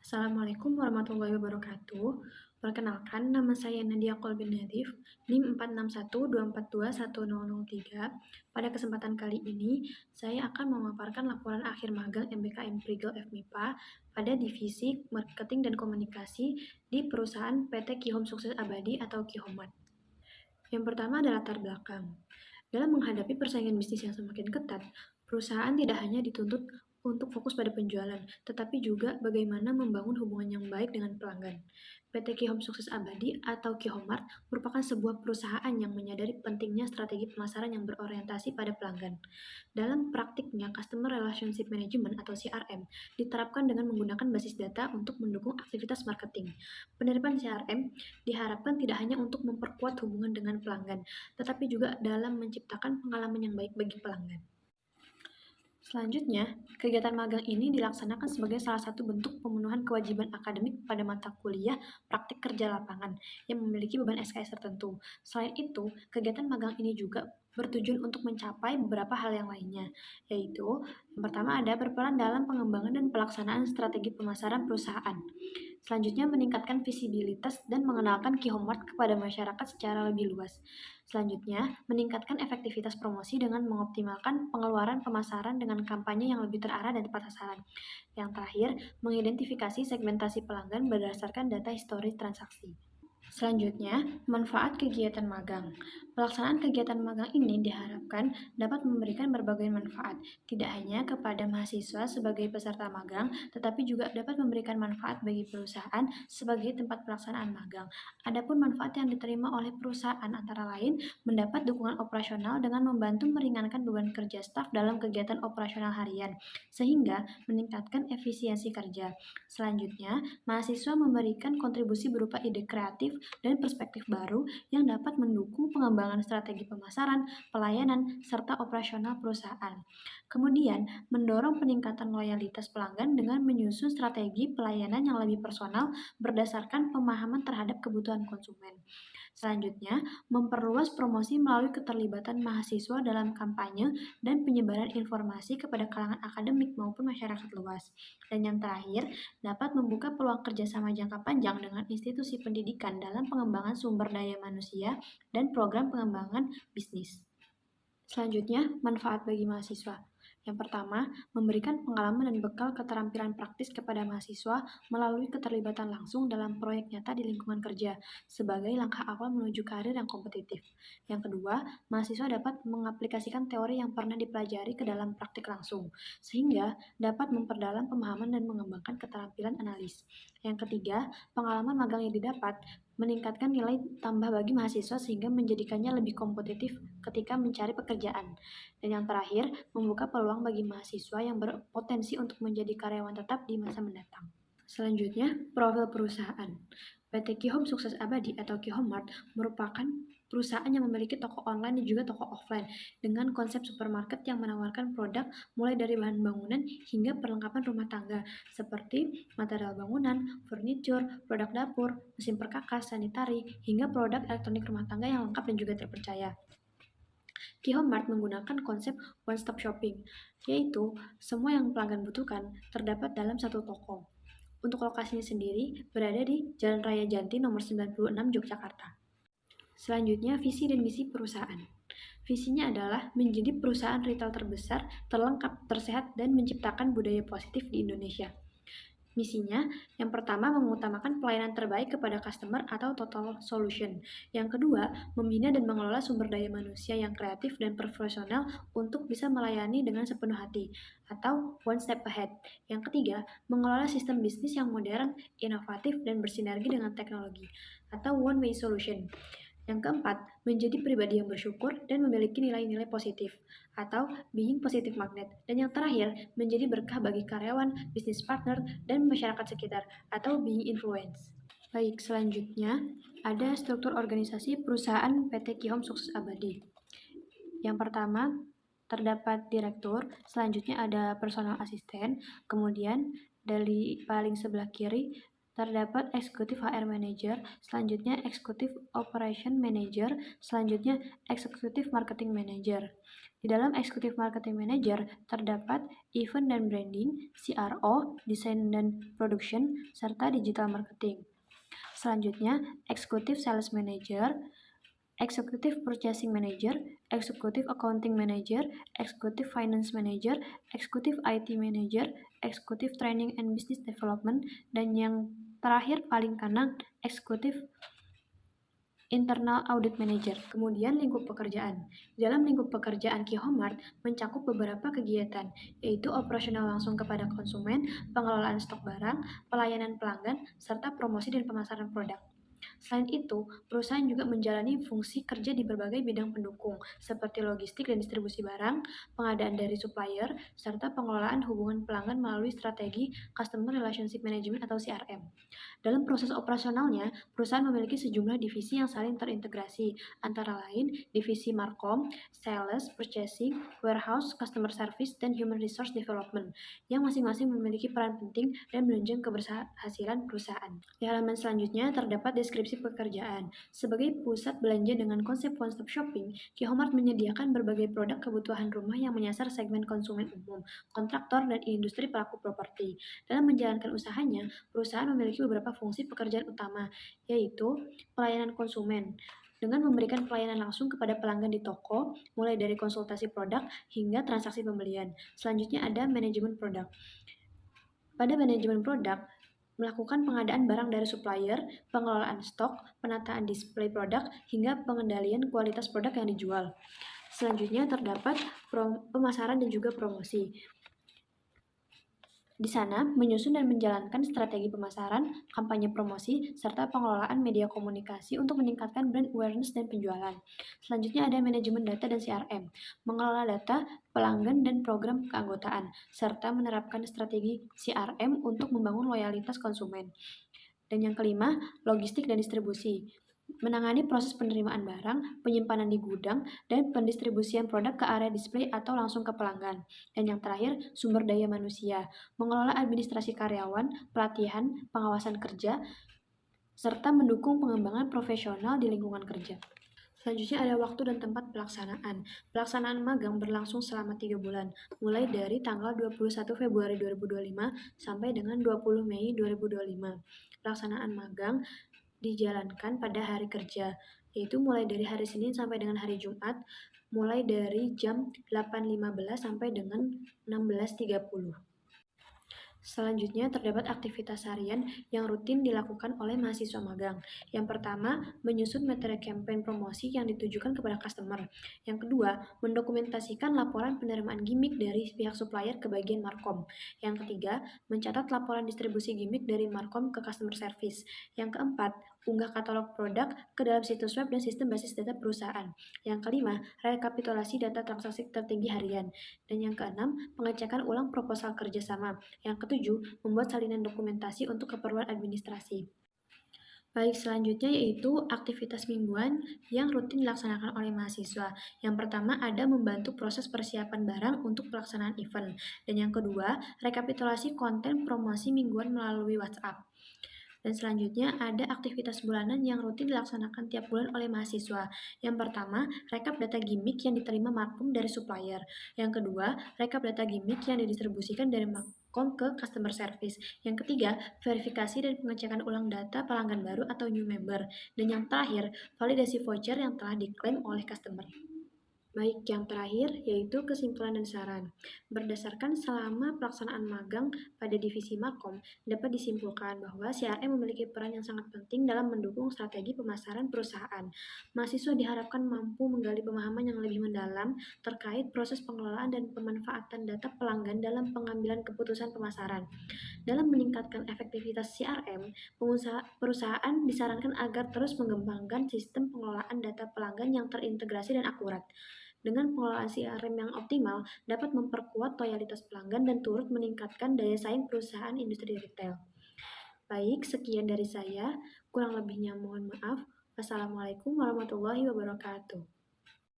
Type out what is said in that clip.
Assalamualaikum warahmatullahi wabarakatuh. Perkenalkan, nama saya Nadia Kolbin Nadif, NIM 4612421003. Pada kesempatan kali ini, saya akan memaparkan laporan akhir magang MBKM Prigel FMIPA pada Divisi Marketing dan Komunikasi di perusahaan PT Kihom Sukses Abadi atau Kihomart. Yang pertama adalah latar belakang. Dalam menghadapi persaingan bisnis yang semakin ketat, perusahaan tidak hanya dituntut untuk fokus pada penjualan, tetapi juga bagaimana membangun hubungan yang baik dengan pelanggan. PT Kihom Sukses Abadi atau Kihomart merupakan sebuah perusahaan yang menyadari pentingnya strategi pemasaran yang berorientasi pada pelanggan. Dalam praktiknya, Customer Relationship Management atau CRM diterapkan dengan menggunakan basis data untuk mendukung aktivitas marketing. Penerapan CRM diharapkan tidak hanya untuk memperkuat hubungan dengan pelanggan, tetapi juga dalam menciptakan pengalaman yang baik bagi pelanggan. Selanjutnya, kegiatan magang ini dilaksanakan sebagai salah satu bentuk pemenuhan kewajiban akademik pada mata kuliah praktik kerja lapangan yang memiliki beban SKS tertentu. Selain itu, kegiatan magang ini juga bertujuan untuk mencapai beberapa hal yang lainnya, yaitu yang pertama ada berperan dalam pengembangan dan pelaksanaan strategi pemasaran perusahaan. Selanjutnya, meningkatkan visibilitas dan mengenalkan Kihomart kepada masyarakat secara lebih luas. Selanjutnya, meningkatkan efektivitas promosi dengan mengoptimalkan pengeluaran pemasaran dengan kampanye yang lebih terarah dan tepat sasaran. Yang terakhir, mengidentifikasi segmentasi pelanggan berdasarkan data histori transaksi. Selanjutnya, manfaat kegiatan magang. Pelaksanaan kegiatan magang ini diharapkan dapat memberikan berbagai manfaat, tidak hanya kepada mahasiswa sebagai peserta magang, tetapi juga dapat memberikan manfaat bagi perusahaan sebagai tempat pelaksanaan magang. Adapun manfaat yang diterima oleh perusahaan antara lain mendapat dukungan operasional dengan membantu meringankan beban kerja staf dalam kegiatan operasional harian, sehingga meningkatkan efisiensi kerja. Selanjutnya, mahasiswa memberikan kontribusi berupa ide kreatif dan perspektif baru yang dapat mendukung pengembangan strategi pemasaran, pelayanan, serta operasional perusahaan. Kemudian, mendorong peningkatan loyalitas pelanggan dengan menyusun strategi pelayanan yang lebih personal berdasarkan pemahaman terhadap kebutuhan konsumen. Selanjutnya, memperluas promosi melalui keterlibatan mahasiswa dalam kampanye dan penyebaran informasi kepada kalangan akademik maupun masyarakat luas. Dan yang terakhir, dapat membuka peluang kerjasama jangka panjang dengan institusi pendidikan dalam pengembangan sumber daya manusia dan program pengembangan bisnis. Selanjutnya, manfaat bagi mahasiswa. Yang pertama, memberikan pengalaman dan bekal keterampilan praktis kepada mahasiswa melalui keterlibatan langsung dalam proyek nyata di lingkungan kerja, sebagai langkah awal menuju karir yang kompetitif. Yang kedua, mahasiswa dapat mengaplikasikan teori yang pernah dipelajari ke dalam praktik langsung, sehingga dapat memperdalam pemahaman dan mengembangkan keterampilan analis. Yang ketiga, pengalaman magang yang didapat meningkatkan nilai tambah bagi mahasiswa sehingga menjadikannya lebih kompetitif ketika mencari pekerjaan. Dan yang terakhir, membuka peluang bagi mahasiswa yang berpotensi untuk menjadi karyawan tetap di masa mendatang. Selanjutnya, profil perusahaan. PT Kihom Sukses Abadi atau Kihomart merupakan perusahaan yang memiliki toko online dan juga toko offline dengan konsep supermarket yang menawarkan produk mulai dari bahan bangunan hingga perlengkapan rumah tangga seperti material bangunan, furniture, produk dapur, mesin perkakas, sanitari, hingga produk elektronik rumah tangga yang lengkap dan juga terpercaya. Kihomart menggunakan konsep one-stop shopping, yaitu semua yang pelanggan butuhkan terdapat dalam satu toko. Untuk lokasinya sendiri berada di Jalan Raya Janti nomor 96 Yogyakarta. Selanjutnya, visi dan misi perusahaan. Visinya adalah menjadi perusahaan retail terbesar, terlengkap, tersehat, dan menciptakan budaya positif di Indonesia. Misinya, yang pertama mengutamakan pelayanan terbaik kepada customer atau total solution. Yang kedua, membina dan mengelola sumber daya manusia yang kreatif dan profesional untuk bisa melayani dengan sepenuh hati, atau one step ahead. Yang ketiga, mengelola sistem bisnis yang modern, inovatif, dan bersinergi dengan teknologi, atau one way solution. Yang keempat, menjadi pribadi yang bersyukur dan memiliki nilai-nilai positif, atau being positive magnet. Dan yang terakhir, menjadi berkah bagi karyawan, bisnis partner, dan masyarakat sekitar, atau being influence. Baik, selanjutnya ada struktur organisasi perusahaan PT Kihom Sukses Abadi. Yang pertama, terdapat direktur, selanjutnya ada personal asisten, kemudian dari paling sebelah kiri terdapat Executive HR Manager, selanjutnya Executive Operation Manager, selanjutnya Executive Marketing Manager. Di dalam Executive Marketing Manager terdapat Event dan Branding, CRO, Desain dan Production, serta Digital Marketing. Selanjutnya, Executive Sales Manager, Executive Purchasing Manager, Executive Accounting Manager, Executive Finance Manager, Executive IT Manager, Executive Training and Business Development, dan yang terakhir paling kanan, Executive Internal Audit Manager. Kemudian lingkup pekerjaan. Di dalam lingkup pekerjaan Qhomart mencakup beberapa kegiatan, yaitu operasional langsung kepada konsumen, pengelolaan stok barang, pelayanan pelanggan, serta promosi dan pemasaran produk. Selain itu, perusahaan juga menjalani fungsi kerja di berbagai bidang pendukung, seperti logistik dan distribusi barang, pengadaan dari supplier, serta pengelolaan hubungan pelanggan melalui strategi Customer Relationship Management atau CRM. Dalam proses operasionalnya, perusahaan memiliki sejumlah divisi yang saling terintegrasi, antara lain divisi Markom, Sales, Purchasing, Warehouse, Customer Service, dan Human Resource Development, yang masing-masing memiliki peran penting dan menunjang keberhasilan perusahaan. Di halaman selanjutnya terdapat deskripsi pekerjaan. Sebagai pusat belanja dengan konsep one-stop shopping, Qhomart menyediakan berbagai produk kebutuhan rumah yang menyasar segmen konsumen umum, kontraktor, dan industri pelaku properti. Dalam menjalankan usahanya, perusahaan memiliki beberapa fungsi pekerjaan utama, yaitu pelayanan konsumen, dengan memberikan pelayanan langsung kepada pelanggan di toko, mulai dari konsultasi produk hingga transaksi pembelian. Selanjutnya ada manajemen produk. Pada manajemen produk, melakukan pengadaan barang dari supplier, pengelolaan stok, penataan display produk, hingga pengendalian kualitas produk yang dijual. Selanjutnya terdapat pemasaran dan juga promosi. Di sana, menyusun dan menjalankan strategi pemasaran, kampanye promosi, serta pengelolaan media komunikasi untuk meningkatkan brand awareness dan penjualan. Selanjutnya ada manajemen data dan CRM, mengelola data, pelanggan, dan program keanggotaan, serta menerapkan strategi CRM untuk membangun loyalitas konsumen. Dan yang kelima, logistik dan distribusi, menangani proses penerimaan barang, penyimpanan di gudang, dan pendistribusian produk ke area display atau langsung ke pelanggan. Dan yang terakhir, sumber daya manusia, mengelola administrasi karyawan, pelatihan, pengawasan kerja, serta mendukung pengembangan profesional di lingkungan kerja. Selanjutnya ada waktu dan tempat pelaksanaan. Pelaksanaan magang berlangsung selama 3 bulan, mulai dari tanggal 21 Februari 2025 sampai dengan 20 Mei 2025. Pelaksanaan magang dijalankan pada hari kerja, yaitu mulai dari hari Senin sampai dengan hari Jumat, mulai dari jam 8.15 sampai dengan 16.30. Selanjutnya terdapat aktivitas harian yang rutin dilakukan oleh mahasiswa magang. Yang pertama, menyusun materi campaign promosi yang ditujukan kepada customer. Yang kedua, mendokumentasikan laporan penerimaan gimmick dari pihak supplier ke bagian Markom. Yang ketiga, mencatat laporan distribusi gimmick dari Markom ke customer service. Yang keempat, unggah katalog produk ke dalam situs web dan sistem basis data perusahaan. Yang kelima, rekapitulasi data transaksi tertinggi harian. Dan yang keenam, pengecekan ulang proposal kerjasama. Yang ketujuh, membuat salinan dokumentasi untuk keperluan administrasi. Baik, selanjutnya yaitu aktivitas mingguan yang rutin dilaksanakan oleh mahasiswa. Yang pertama ada membantu proses persiapan barang untuk pelaksanaan event. Dan yang kedua, rekapitulasi konten promosi mingguan melalui WhatsApp. Dan selanjutnya ada aktivitas bulanan yang rutin dilaksanakan tiap bulan oleh mahasiswa. Yang pertama, rekap data gimmick yang diterima Markom dari supplier. Yang kedua, rekap data gimmick yang didistribusikan dari Markom ke customer service. Yang ketiga, verifikasi dan pengecekan ulang data pelanggan baru atau new member. Dan yang terakhir, validasi voucher yang telah diklaim oleh customer. Baik, yang terakhir yaitu kesimpulan dan saran. Berdasarkan selama pelaksanaan magang pada divisi Markom, dapat disimpulkan bahwa CRM memiliki peran yang sangat penting dalam mendukung strategi pemasaran perusahaan. Mahasiswa diharapkan mampu menggali pemahaman yang lebih mendalam terkait proses pengelolaan dan pemanfaatan data pelanggan dalam pengambilan keputusan pemasaran. Dalam meningkatkan efektivitas CRM, perusahaan disarankan agar terus mengembangkan sistem pengelolaan data pelanggan yang terintegrasi dan akurat. Dengan pengelolaan CRM yang optimal, dapat memperkuat loyalitas pelanggan dan turut meningkatkan daya saing perusahaan industri retail. Baik, sekian dari saya. Kurang lebihnya mohon maaf. Wassalamualaikum warahmatullahi wabarakatuh.